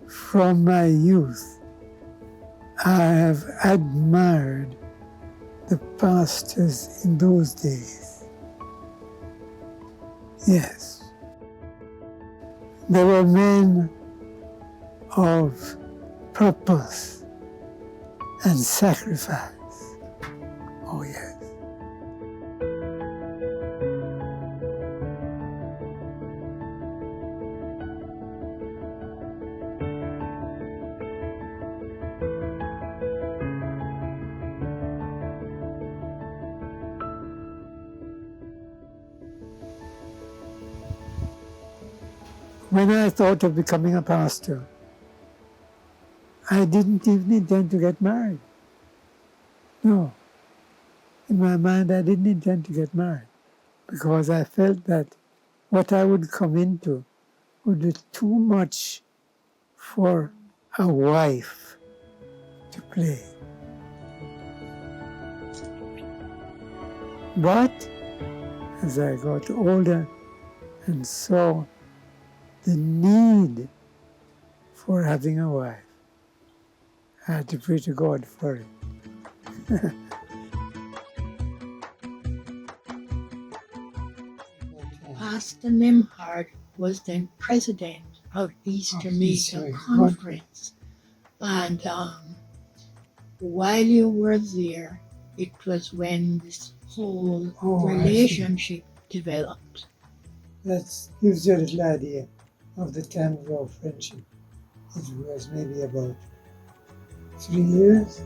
from my youth, I have admired the pastors in those days. Yes, they were men of purpose and sacrifice. Oh, yes. When I thought of becoming a pastor, I didn't even intend to get married. No. In my mind, I didn't intend to get married because I felt that what I would come into would be too much for a wife to play. But as I got older and saw the need for having a wife, I had to pray to God for it. Pastor Nimhard was then president of East Jamaica Conference. And while you were there, it was when this whole relationship developed. That gives you a little idea of the time of our friendship. It was maybe about 3 years.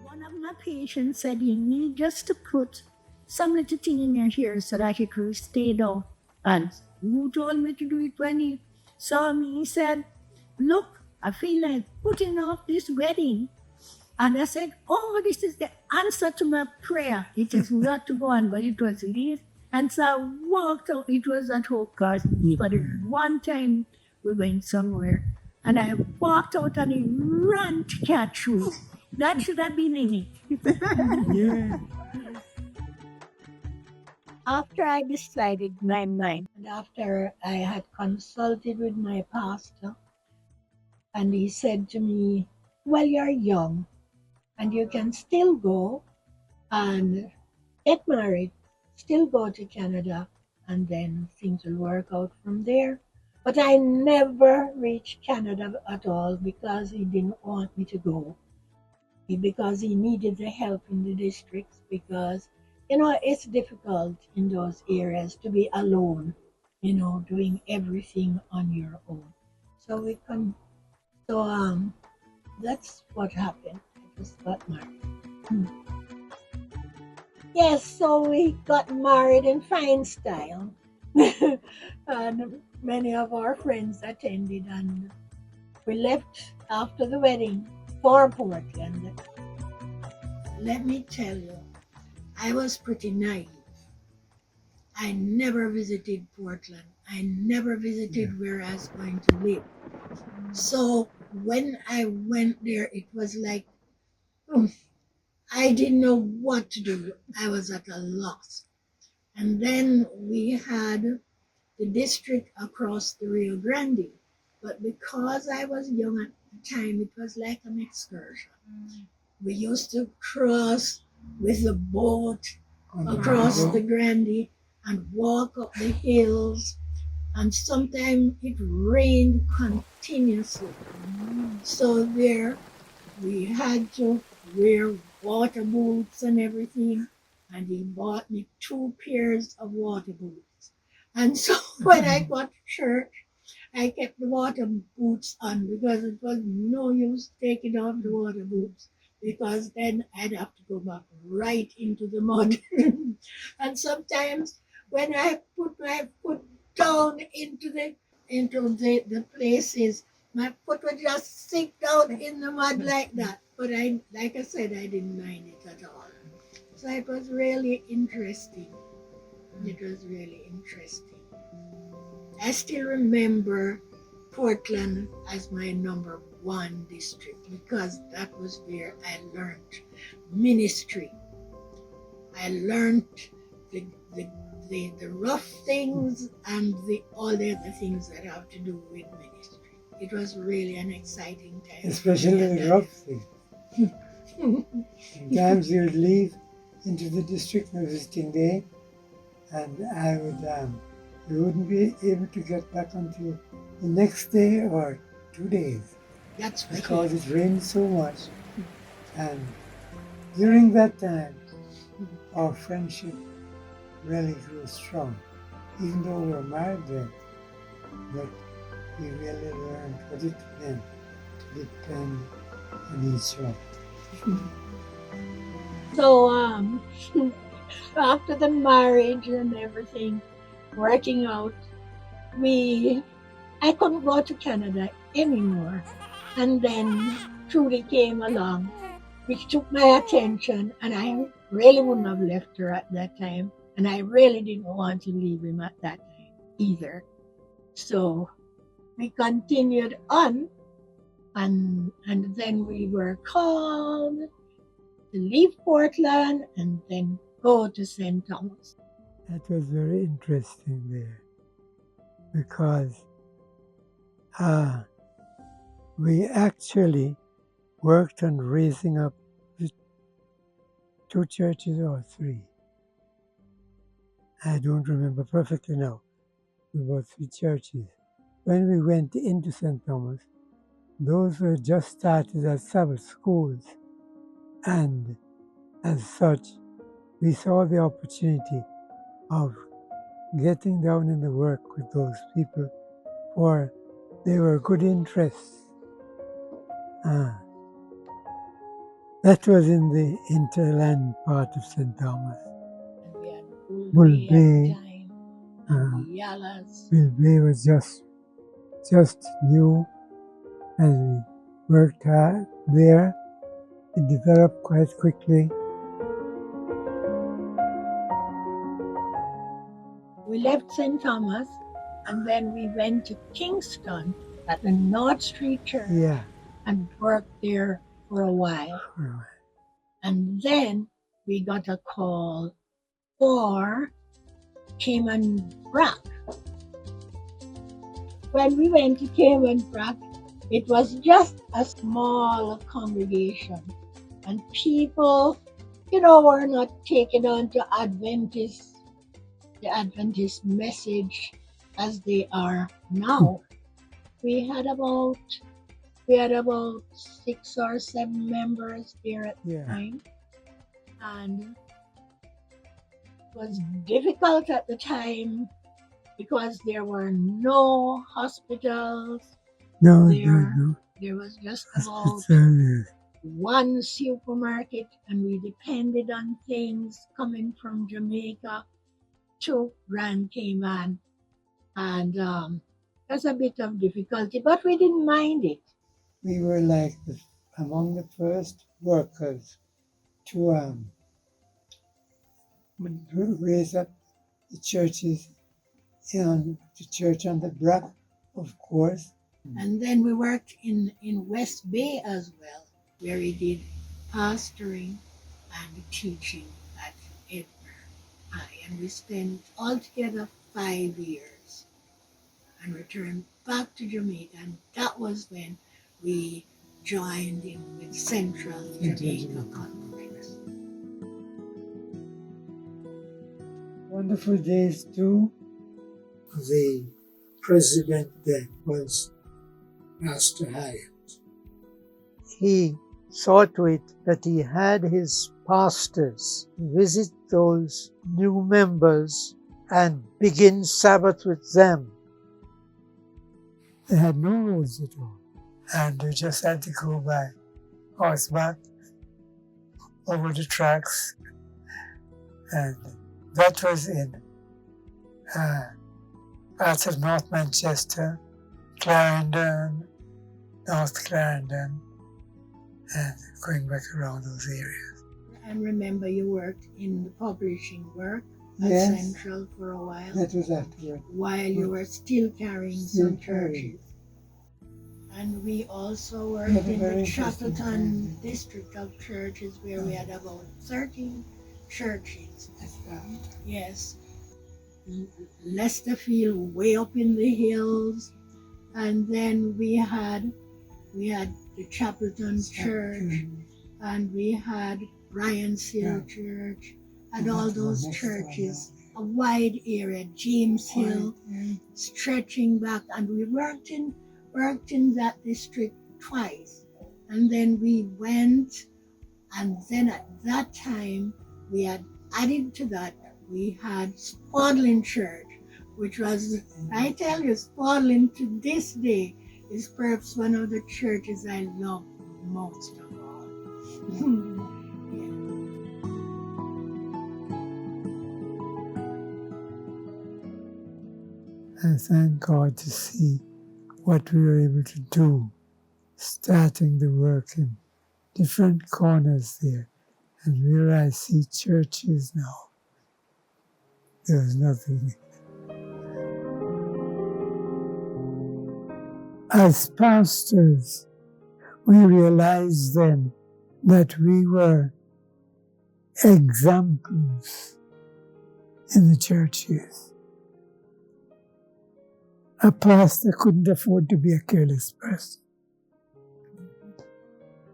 One of my patients said, you need just to put some little thing in your hair so that it will stay down. And who told me to do it when he saw me? He said, look, I feel like putting off this wedding. And I said, oh, this is the answer to my prayer. It has got to go on, but it was late. And so I walked out. It was at Hope Garden. But one time we went somewhere, and I walked out and he ran to catch me. That should have been in it. Yeah. After I decided my mind, And after I had consulted with my pastor, and he said to me, well, you're young, and you can still go and get married, still go to Canada, and then things will work out from there. But I never reached Canada at all because he didn't want me to go. Because he needed the help in the districts, because, it's difficult in those areas to be alone, doing everything on your own. So that's what happened. I just got married. Yes, so we got married in fine style. And many of our friends attended, and we left after the wedding for Portland. Let me tell you, I was pretty naive. I never visited Portland. I never visited where I was going to live. So when I went there, it was like, I didn't know what to do. I was at a loss. And then we had the district across the Rio Grande. But because I was young at the time, it was like an excursion. We used to cross with a boat across the Grande and walk up the hills. And sometimes it rained continuously. So there we had to wear water boots and everything. And he bought me 2 pairs of water boots. And so when I got to church, I kept the water boots on because it was no use taking off the water boots, because then I'd have to go back right into the mud. And sometimes when I put my foot down into the places, my foot would just sink down in the mud like that. But like I said, I didn't mind it at all. So it was really interesting. It was really interesting. I still remember Portland as my number 1 district because that was where I learned ministry. I learned the, the, the rough things and all the other things that have to do with ministry. It was really an exciting time. Especially the rough thing. Sometimes you would leave into the district on visiting day, and you wouldn't be able to get back until the next day or 2 days That's because it rained so much. And during that time, our friendship really grew strong, even though we were married then. But we really learned what it meant to depend on each other. So after the marriage and everything working out, I couldn't go to Canada anymore. And then Trudy came along, which took my attention, and I really wouldn't have left her at that time. And I really didn't want to leave him at that time either. So we continued on, and then we were called to leave Portland and then go to St. Thomas. That was very interesting there because we actually worked on raising up 2 churches or 3. I don't remember perfectly now. About 3 churches. When we went into St. Thomas, those were just started as Sabbath schools. And as such, we saw the opportunity of getting down in the work with those people, for they were good interests. That was in the interland part of St. Thomas. And we had Bull Bay Bay. at the time, Yalas. Bull Bay was just new, and we worked hard there. It developed quite quickly. We left St. Thomas, and then we went to Kingston at the North Street Church Yeah. and worked there for a while. And then we got a call for Cayman Brack. When we went to Cayman Brack, it was just a small congregation, and people, were not taken on to the Adventist message as they are now. We had about 6 or 7 members there at the time, and it was difficult at the time because there were no hospitals. No. There was just about one supermarket, and we depended on things coming from Jamaica to Grand Cayman, and that's a bit of difficulty, but we didn't mind it. We were like among the first workers to raise up the churches, the church on the Brack, of course. And then we worked in West Bay as well, where we did pastoring and teaching at Edinburgh High. And we spent altogether 5 years and returned back to Jamaica. And that was when we joined in with Central Jamaica Conference. Wonderful days too. The president then was Master Hyatt. He saw to it that he had his pastors visit those new members and begin Sabbath with them. They had no roads at all, and they just had to go by horseback over the tracks, and that was in parts of North Manchester, Clarendon, North Clarendon, and going back around those areas. And remember, you worked in the publishing work at Central for a while. That was afterward. While you were still carrying some churches. And we also worked in the Shackleton district of churches, where we had about 13 churches. Yes. Lesterfield way up in the hills. And then we had the Chapelton Church, and we had Bryan's Hill Church, and all those churches, a wide area, James Hill, stretching back, and we worked in that district twice. And then we went, and then at that time we had added to that, we had Spodlin Church, which was, I tell you, Spodlin to this day is perhaps one of the churches I love most of all. I thank God to see what we were able to do, starting the work in different corners there. And where I see churches now, there's nothing. As pastors, we realized then that we were examples in the churches. A pastor couldn't afford to be a careless person.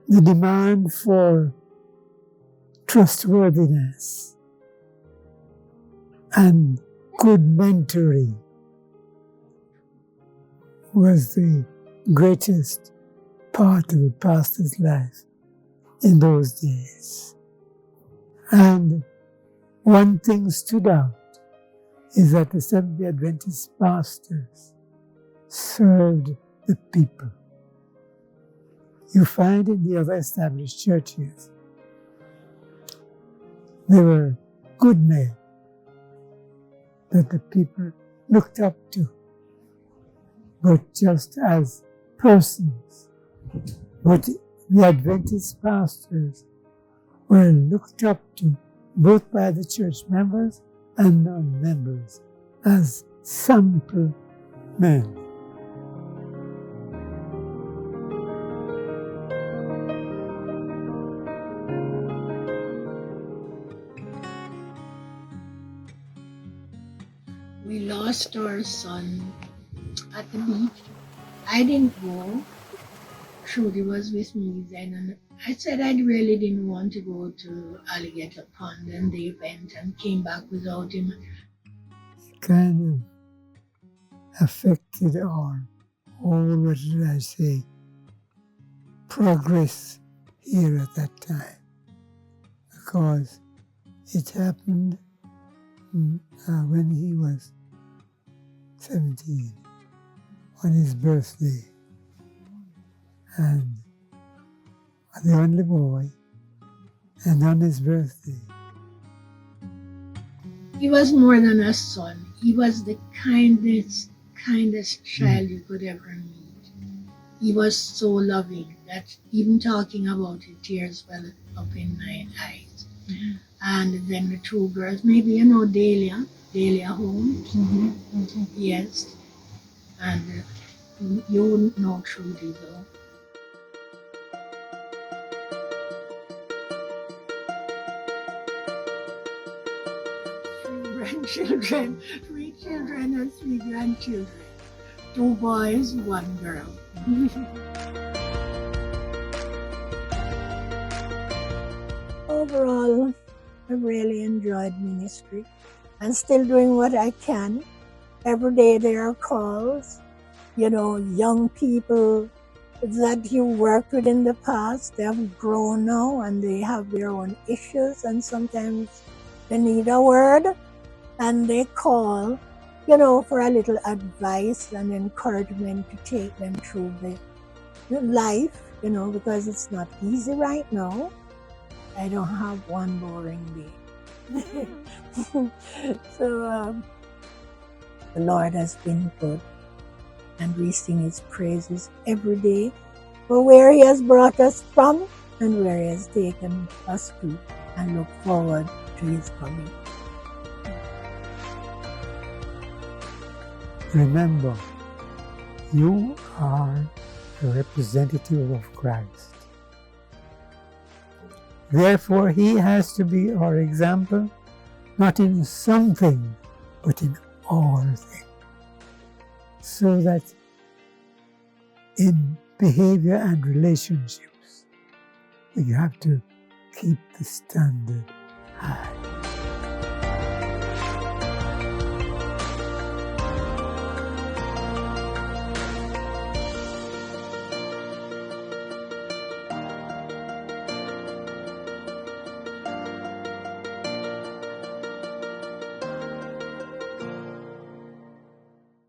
The demand for trustworthiness and good mentoring was the greatest part of the pastor's life in those days. And one thing stood out is that the Seventh-day Adventist pastors served the people. You find in the other established churches, they were good men that the people looked up to, but just as persons. But the Adventist pastors were looked up to both by the church members and non-members as sample men. We lost our son at the beach. I didn't go. Trudy was with me then, and I said I really didn't want to go to Alligator Pond, and they went and came back without him. It kind of affected our whole, what did I say, progress here at that time, because it happened when he was 17, on his birthday, and the only boy, and on his birthday. He was more than a son. He was the kindest child you could ever meet. He was so loving that even talking about it, tears well up in my eyes. And then the two girls, maybe you know Delia Holmes. Yes. And you wouldn't know Trudy though. Three children and 3 grandchildren. 2 boys, 1 girl. Overall, I really enjoyed ministry and still doing what I can. Every day there are calls, young people that you worked with in the past. They have grown now and they have their own issues, and sometimes they need a word and they call, for a little advice and encouragement to take them through the life, because it's not easy right now. I don't have one boring day. So the Lord has been good, and we sing His praises every day for where He has brought us from and where He has taken us to, and look forward to His coming. Remember, you are a representative of Christ. Therefore, he has to be our example, not in something, but in all things. So that in behavior and relationships, we have to keep the standard high.